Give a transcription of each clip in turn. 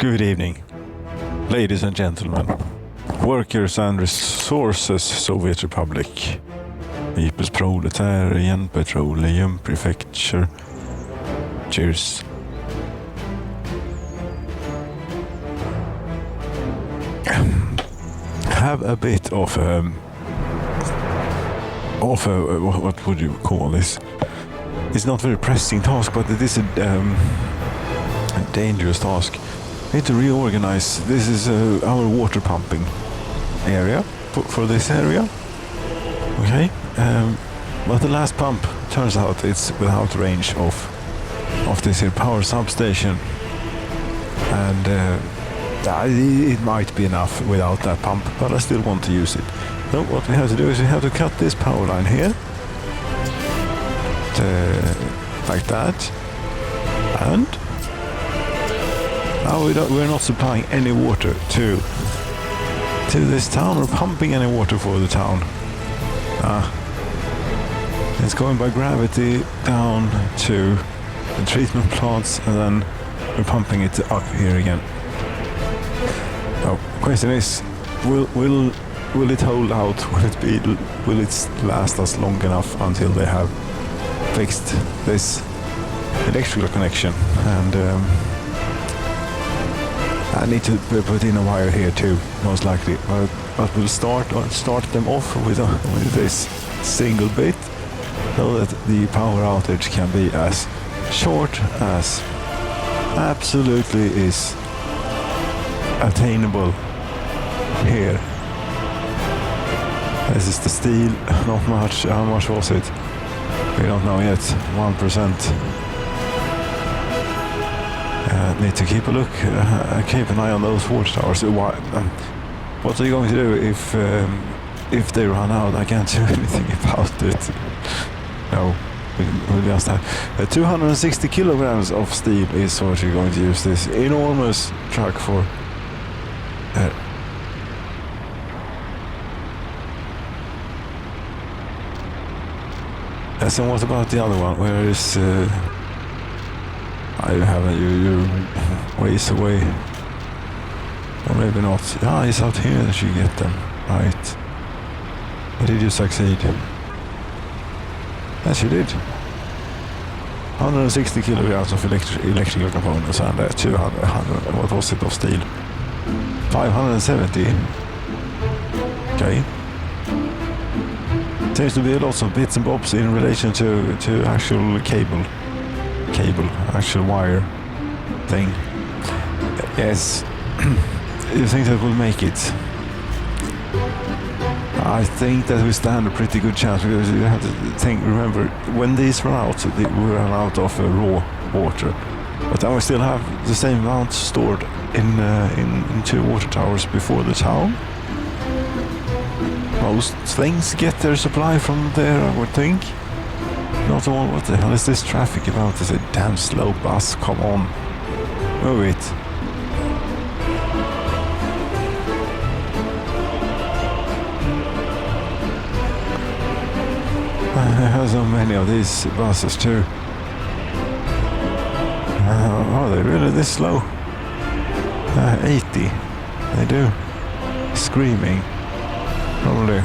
Good evening, ladies and gentlemen, workers and resources, Soviet Republic, People's Proletarian, Petroleum, Prefecture. Cheers. Have a bit of what would you call this? It's not a very pressing task, but it is a dangerous task. We need to reorganize. This is our water pumping area for this area. Okay, but the last pump turns out it's without range of this here power substation, and it might be enough without that pump, but I still want to use it. So what we have to do is we have to cut this power line here, like that, and now we're not supplying any water to this town or pumping any water for the town. It's going by gravity down to the treatment plants, and then we're pumping it up here again. Now, question is, will it hold out? Will it last us long enough until they have fixed this electrical connection? And I need to put in a wire here too, most likely. But we'll start them off with this single bit, so that the power outage can be as short as absolutely is attainable here. This is the steel, not much. How much was it? We don't know yet. 1%. Need to keep a look, keep an eye on those watchtowers. What are you going to do if they run out? I can't do anything about it. No, we just have 260 kilograms of steel is what you're going to use this enormous truck for. Yes, and what about the other one? Where is? I haven't. You're ways away. Or maybe not. Ah, it's out here that you get them. Right. But did you succeed? Yes, you did. 160 kilograms of electrical components and 200, what was it, of steel? 570. Okay. Seems to be lots of bits and bobs in relation to actual cable, actual wire thing. Yes. You think that will make it? I think that we stand a pretty good chance, because you have to remember, when these run out, we run out of raw water. But then we still have the same amount stored in two water towers before the town. Most things get their supply from there, I would think. Not all. What the hell is this traffic about? It's a damn slow bus. Come on. Move it. I have so many of these buses too. Are they really this slow? 80. They do. Screaming. Probably.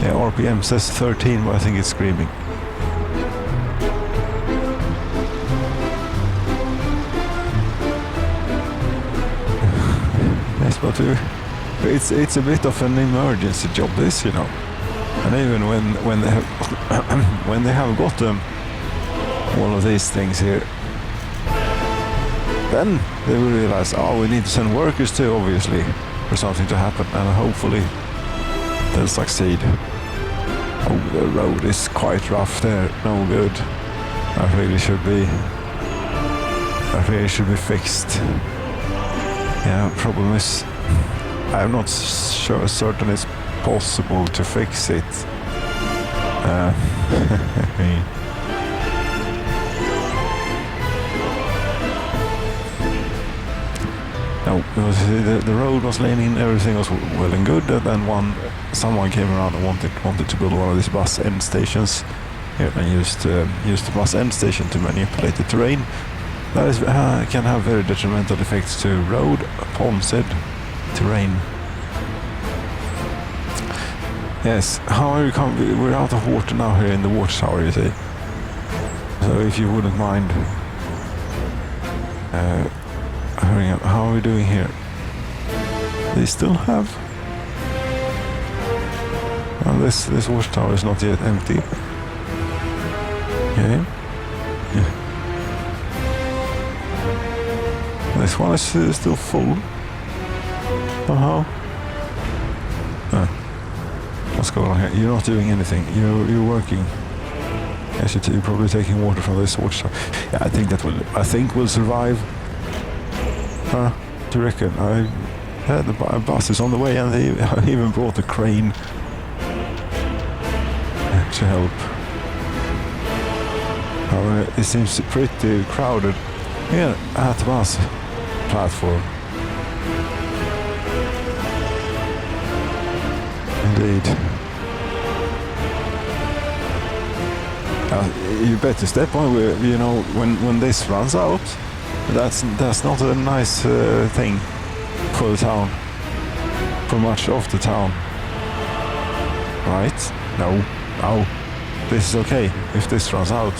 Yeah, RPM says 13, but I think it's screaming. Yes, but it's a bit of an emergency job, this, you know. And even when they have when they have got all of these things here, then they will realize, oh, we need to send workers too, obviously, for something to happen, and hopefully they'll succeed. Oh, the road is quite rough there. No good. That really should be fixed. Yeah, problem is, I'm not certain it's possible to fix it. No, the road was laying, everything was well and good, and then someone came around and wanted to build one of these bus end stations here, and used the bus end station to manipulate the terrain. That is, can have very detrimental effects to road upon said terrain. Yes, how are you we're out of water now here in the water tower, you see. So if you wouldn't mind hurrying up. How are we doing here? They still have... Well, this water tower is not yet empty. Okay. Yeah. This one is still full. Somehow. What's going on here? You're not doing anything. You're working. Yes, you're probably taking water from this water tower. Yeah, I think we'll survive. Do you reckon? The bus is on the way, and they even brought a crane to help. It seems pretty crowded here at the bus platform. Indeed. You better step on. You know, when this runs out, that's not a nice thing for the town, for much of the town, right? No, this is okay if this runs out.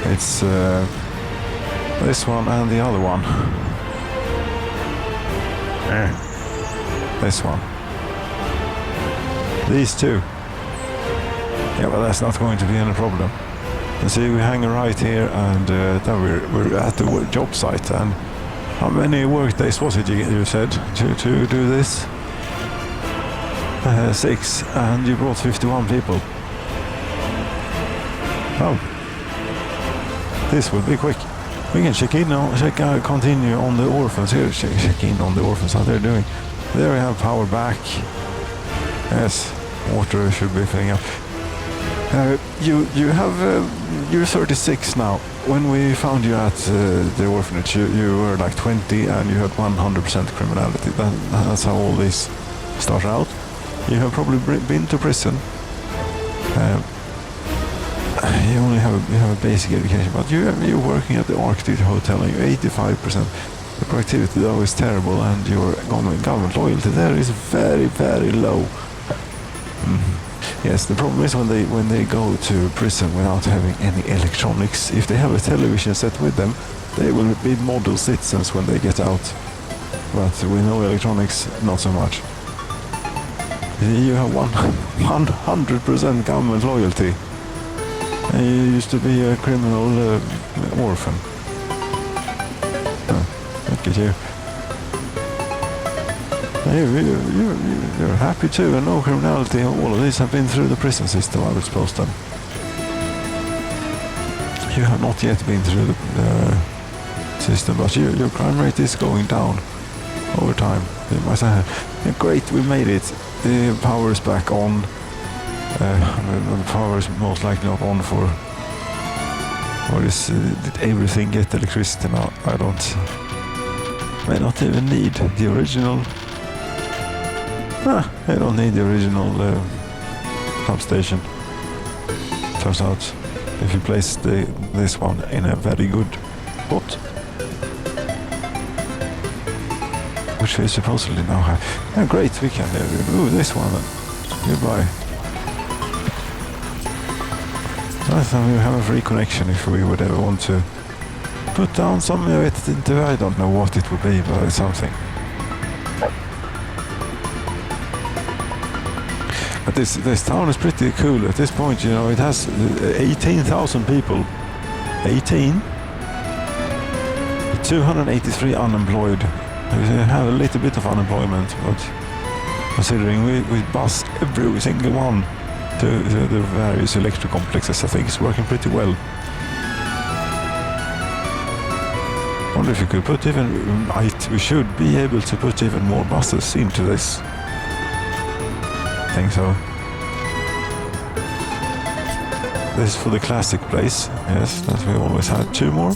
It's this one and the other one. This one. These two. Yeah, but that's not going to be any problem. You see, we hang right here, and then we're at the job site. And how many work days was it you said to do this? 6, and you brought 51 people. Oh, this will be quick. We can continue on the orphans here. Check in on the orphans, how they're doing. There we have power back. Yes, water should be filling up. You're 36 now. When we found you at the orphanage, you were like 20 and you had 100% criminality. That's how all these start out. You have probably been to prison. You only have a basic education, but you're working at the Arctic Hotel and you're 85%. The productivity though is terrible, and your government loyalty there is very, very low. Yes, the problem is when they go to prison without having any electronics. If they have a television set with them, they will be model citizens when they get out. But with no electronics, not so much. You have 100% government loyalty. And you used to be a criminal orphan. Look at you. You're happy too, and no criminality. All of these have been through the prison system, I would suppose then. You have not yet been through the system, but your crime rate is going down over time. Great, we made it. The power is back on. The power is most likely not on for... did everything get electricity now? I may not even need the original... I don't need the original substation. Turns out, if you place this one in a very good spot, which we supposedly now have. Oh, great, we can remove this one then. Goodbye. I thought we have a free connection if we would ever want to put down some of it into, I don't know what it would be, but it's something. But this town is pretty cool at this point, you know. It has 18,000 people. 18? 283 unemployed. We have a little bit of unemployment, but considering we bus every single one to the various electric complexes, I think it's working pretty well. I wonder if you could put even... we should be able to put even more buses into this. I think so. This is for the classic place. Yes, that we always had. 2 more?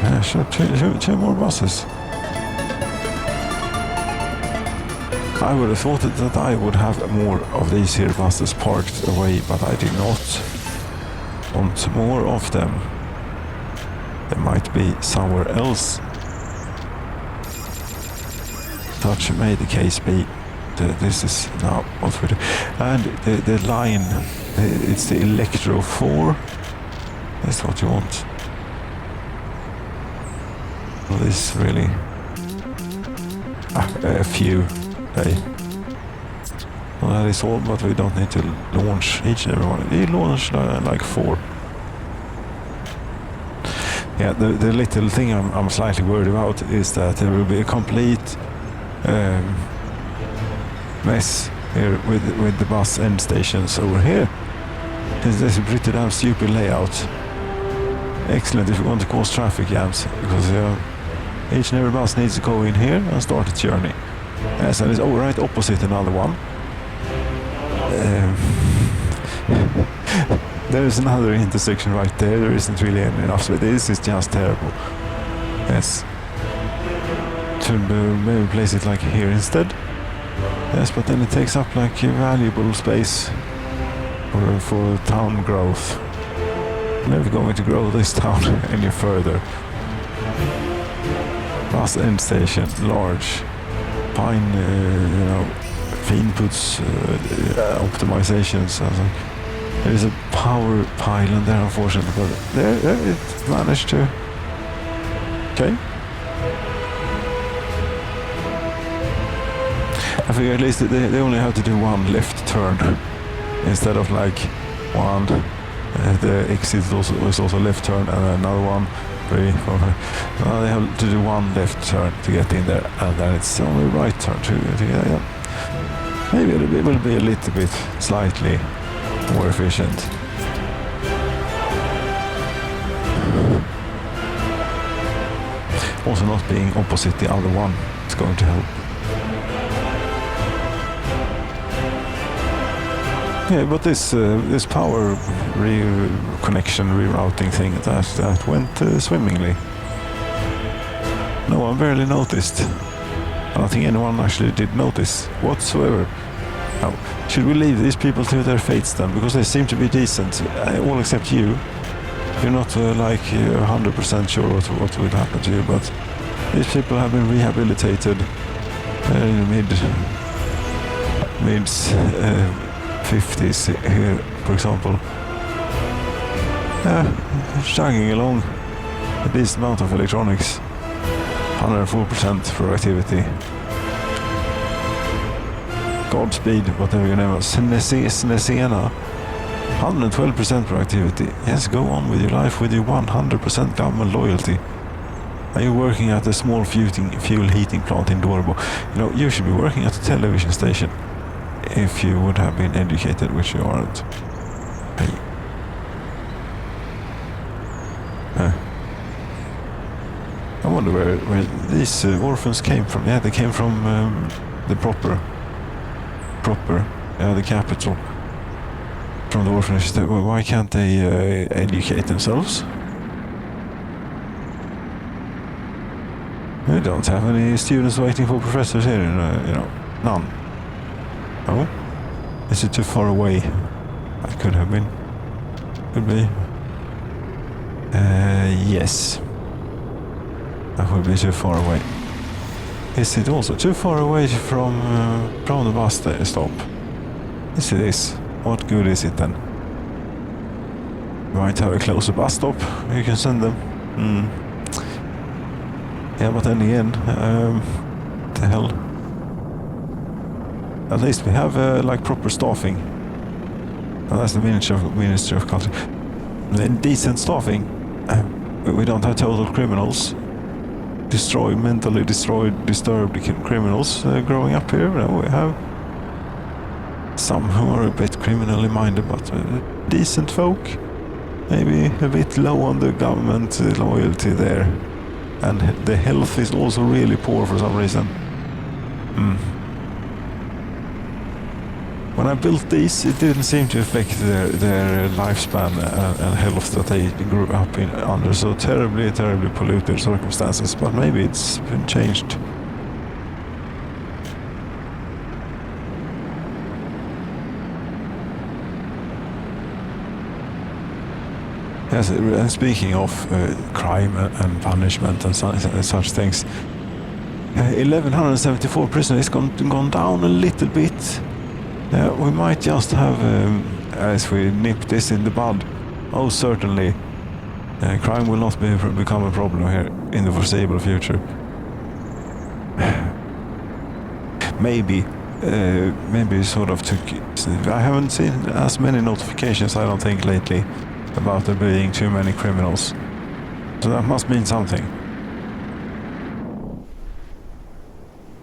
Yeah, sure, 2 more buses. I would have thought that I would have more of these here buses parked away, but I did not want more of them. There might be somewhere else. Such may the case be. This is now what we do. And the line, it's the Electro 4. That's what you want. Well, this really... a few. Hey. Well, that is all, but we don't need to launch each and every one. We launched like 4. Yeah, the little thing I'm slightly worried about is that there will be a complete mess here with the bus end stations over here. This is a pretty damn stupid layout. Excellent if you want to cause traffic jams, because each and every bus needs to go in here and start its journey. Yes, and it's right opposite another one. There is another intersection right there. There isn't really enough, so this is just terrible. Yes. Should maybe place it like here instead. Yes, but then it takes up like valuable space for town growth. Never going to grow this town any further. Bus end station, large, fine, inputs, optimizations. There is a power pylon there, unfortunately, but there it managed to. Okay. I figure at least they only have to do one left turn instead of like one. The exit is also left turn, and another one. 3, 4, 5. Now they have to do one left turn to get in there, and then it's only right turn to get in. Maybe it will be a little bit slightly more efficient. Also, not being opposite the other one is going to help. Yeah, but this power connection rerouting thing that went swimmingly. No one barely noticed. I don't think anyone actually did notice whatsoever. Now, should we leave these people to their fates then? Because they seem to be decent, all except you. You're not 100% sure what will happen to you, but these people have been rehabilitated in the mid 50s here, for example. Chugging along a decent amount of electronics. 104% productivity. Godspeed, whatever your name was. Snesena. 112% productivity. Yes, go on with your life with your 100% government loyalty. Are you working at a small fuel heating plant in Dorbo? You should be working at a television station if you would have been educated, which you aren't. Hey. I wonder where these orphans came from. Yeah, they came from the proper, the capital. From the orphanage. Why can't they educate themselves? We don't have any students waiting for professors here, none. Oh? Is it too far away? That could have been. Could be. Yes. That would be too far away. Is it also too far away from the bus stop? Yes, it is. What good is it then? You might have a closer bus stop. You can send them. Yeah, but then again, the hell. At least we have like proper staffing. And that's the Ministry of Culture. Then decent staffing. We don't have total criminals. Mentally disturbed criminals growing up here. No, we have some who are a bit criminally minded, but decent folk. Maybe a bit low on the government loyalty there. And the health is also really poor for some reason. When I built these, it didn't seem to affect their lifespan and health that they grew up in under so terribly polluted circumstances. But maybe it's been changed. Yes, and speaking of crime and punishment and such things, 1,174 prisoners gone down a little bit. We might just have, as we nip this in the bud, most certainly, crime will not become a problem here in the foreseeable future. Maybe sort of took. I haven't seen as many notifications, I don't think, lately about there being too many criminals. So that must mean something.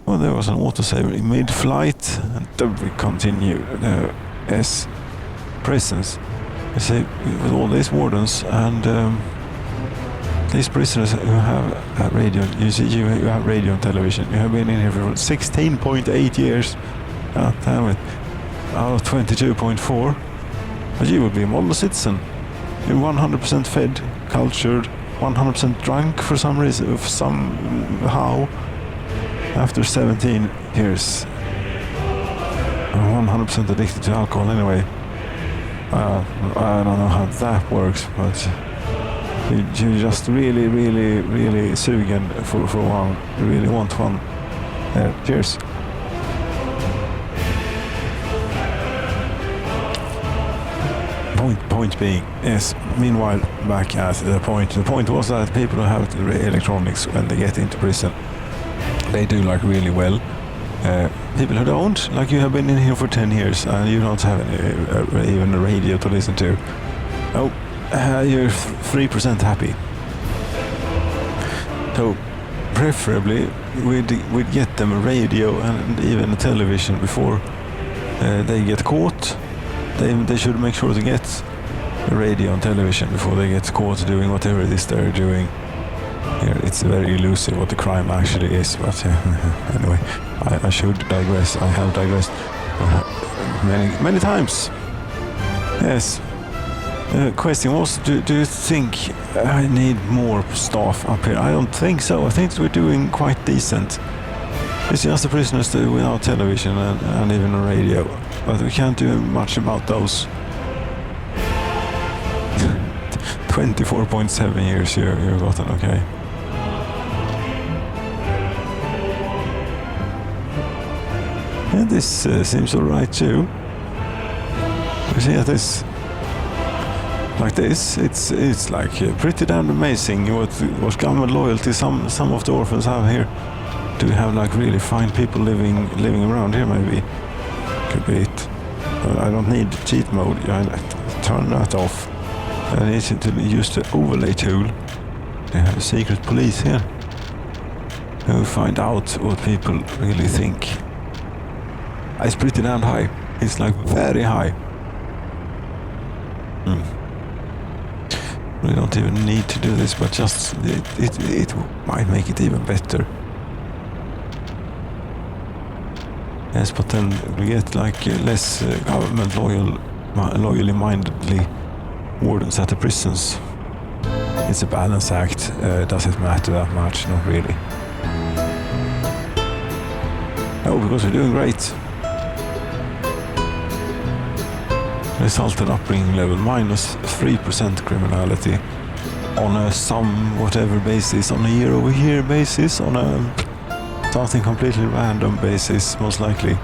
Well, there was an autosaver in mid-flight, and then we continue. As prisons, you see, with all these wardens and these prisoners who have radio. You see, you have radio and television. You have been in here for 16.8 years. God damn it! Out of 22.4, but you will be a model citizen. You're 100% fed, cultured, 100% drunk for some reason, somehow. After 17 years, I'm 100% addicted to alcohol anyway. I don't know how that works, but you just really sugen for one. You really want one. Cheers. Point being, yes, meanwhile, back at the point. The point was that people who have electronics when they get into prison, they do like really well. People who don't, like you have been in here for 10 years and you don't have even a radio to listen to. Oh, you're 3% happy. So, preferably, we'd get them a radio and even a television before they get caught. They should make sure to get a radio and television before they get caught doing whatever it is they're doing. Here, it's very elusive what the crime actually is, but anyway, I should digress. I have digressed many times. Yes. The question was, do you think I need more staff up here? I don't think so. I think we're doing quite decent. It's just the prisoners without television and even a radio, but we can't do much about those. 24.7 years you've gotten, okay. And this seems alright too. You see this, like this, it's like pretty damn amazing what government loyalty some of the orphans have here. Do we have like really fine people living around here? Maybe could be it. But I don't need cheat mode. I turn that off. I need to use the overlay tool. They have a secret police here who find out what people really think. It's pretty damn high. It's like very high. We don't even need to do this, but just it might make it even better. Yes, but then we get like less government loyally mindedly wardens at the prisons. It's a balance act. Does it matter that much? Not really. Oh, because we're doing great. Resultant upbringing level -3% criminality on a whatever basis, on a year-over-year basis, on a something completely random basis, most likely.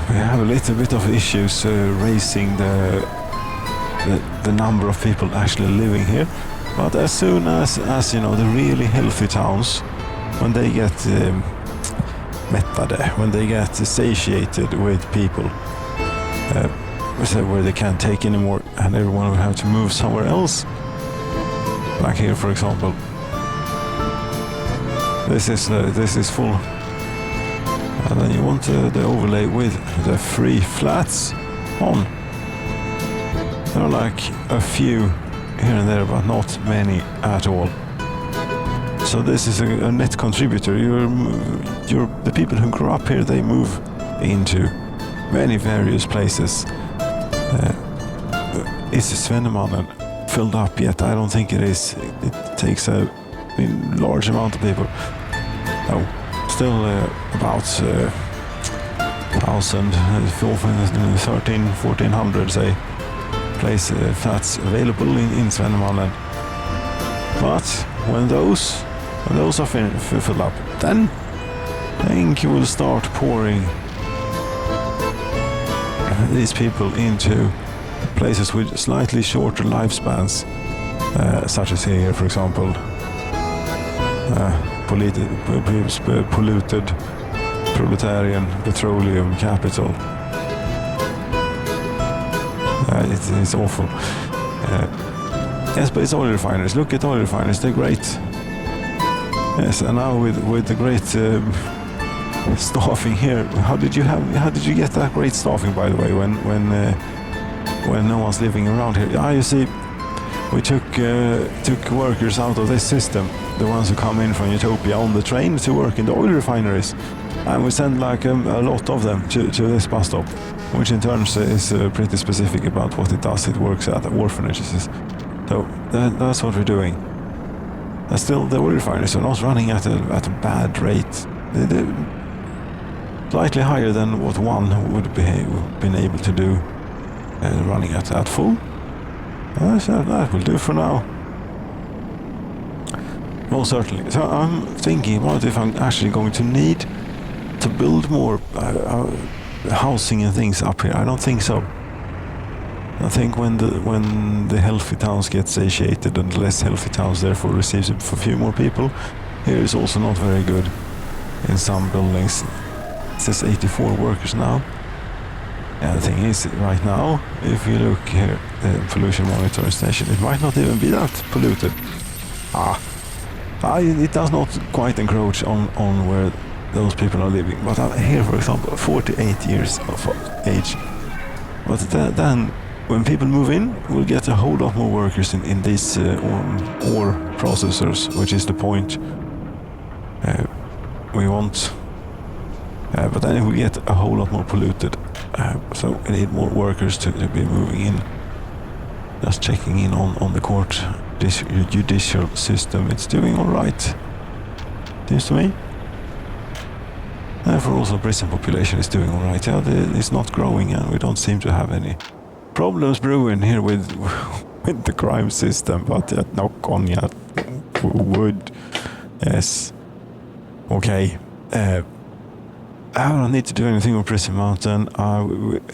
We have a little bit of issues raising the number of people actually living here, but as soon as you know, the really healthy towns, when they get mättade, when they get satiated with people, where they can't take anymore and everyone will have to move somewhere else, like here for example. This is full, and then you want the overlay with the free flats on. There are like a few here and there, but not many at all. So this is a net contributor. The people who grew up here, they move into many various places. Is Svennemannen filled up yet? I don't think it is. It takes a large amount of people. Oh, still about 1,000, 1,400, say. place flats available in Svennemallen. But when those are filled up, then you will start pouring these people into places with slightly shorter lifespans, such as here, for example, polluted Proletarian Petroleum capital. It's awful. Yes, but it's oil refineries. Look at oil refineries; they're great. Yes, and now with the great staffing here, how did you get that great staffing, by the way, when no one's living around here? You see, we took workers out of this system, the ones who come in from Utopia on the train to work in the oil refineries, and we send like a lot of them to this bus stop, which in turn is pretty specific about what it does. It works at orphanages. So that's what we're doing. Still, the oil refineries are not running at a bad rate. They're slightly higher than what one would have been able to do running at full. So that will do for now. Most certainly. So I'm thinking about if I'm actually going to need to build more housing and things up here. I don't think so. I think when the healthy towns get satiated and the less healthy towns therefore receives a few more people, here is also not very good in some buildings. It says 84 workers now. And the thing is, right now, if you look here, the pollution monitoring station, it might not even be that polluted. It does not quite encroach on where those people are living. But here, for example, 48 years of age. But then, when people move in, we'll get a whole lot more workers in these ore processors, which is the point we want. But then we get a whole lot more polluted. So we need more workers to be moving in. Just checking in on the court judicial system. It's doing all right, seems to me. Therefore also prison population is doing all right. Yeah, it's not growing and we don't seem to have any problems brewing here with the crime system, but knock on wood. Yes. Okay. I don't need to do anything with Prison Mountain.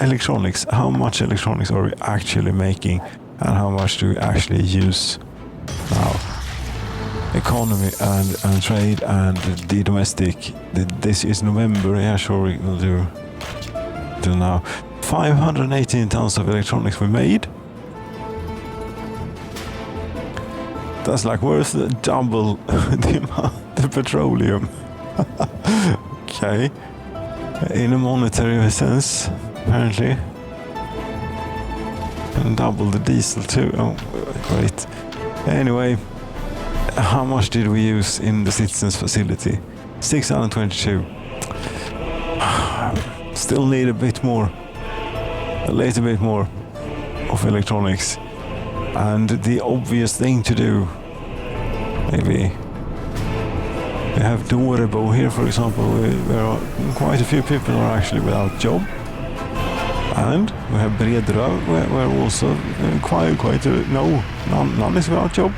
Electronics. How much electronics are we actually making, and how much do we actually use now? Economy and trade and the domestic. This is November. Yeah, sure, we will do now. 518 tons of electronics we made. That's like worth double the amount of petroleum. Okay. In a monetary sense, apparently. And double the diesel too. Oh, great. Anyway, how much did we use in the citizens facility? 622. Still need a little bit more of electronics. And the obvious thing to do, maybe, we have Dorebo here, for example, where quite a few people are actually without job. And we have Bredra, where also none is without job.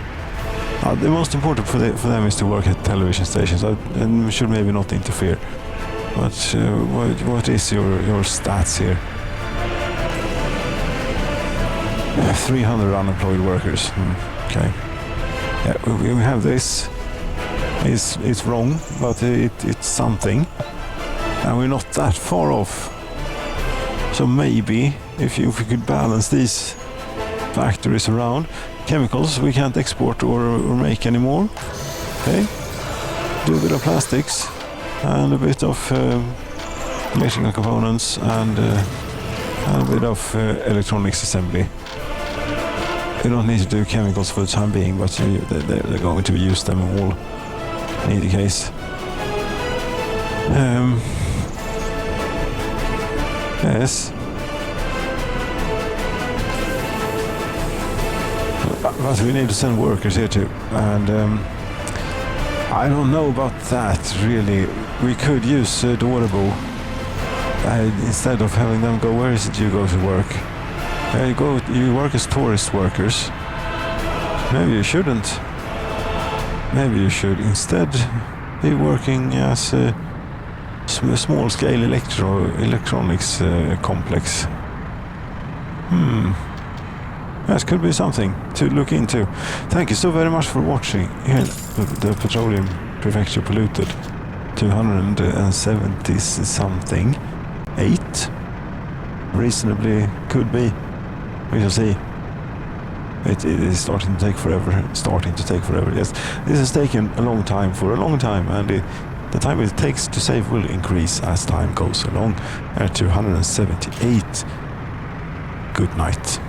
The most important for them is to work at television stations, and we should maybe not interfere. But what is your stats here? 300 unemployed workers. Okay. Yeah, we have this. It's wrong, but it's something, and we're not that far off. So maybe if we could balance these factories around, chemicals we can't export or make anymore. Okay, do a bit of plastics and a bit of electrical components and a bit of electronics assembly. You don't need to do chemicals for the time being, but they're going to use them all in either case. Yes. But we need to send workers here too, and I don't know about that really. We could use Dorebo instead of having them go. Where is it you go to work? You work as tourist workers. Maybe you shouldn't. Maybe you should instead be working as a small-scale electronics complex. That could be something to look into. Thank you so very much for watching. Here, the Petroleum Prefecture polluted 270 something. 8? Reasonably could be. We shall see. It is starting to take forever. Yes, this has taken a long time for a long time, and the time it takes to save will increase as time goes along. At 278. Good night.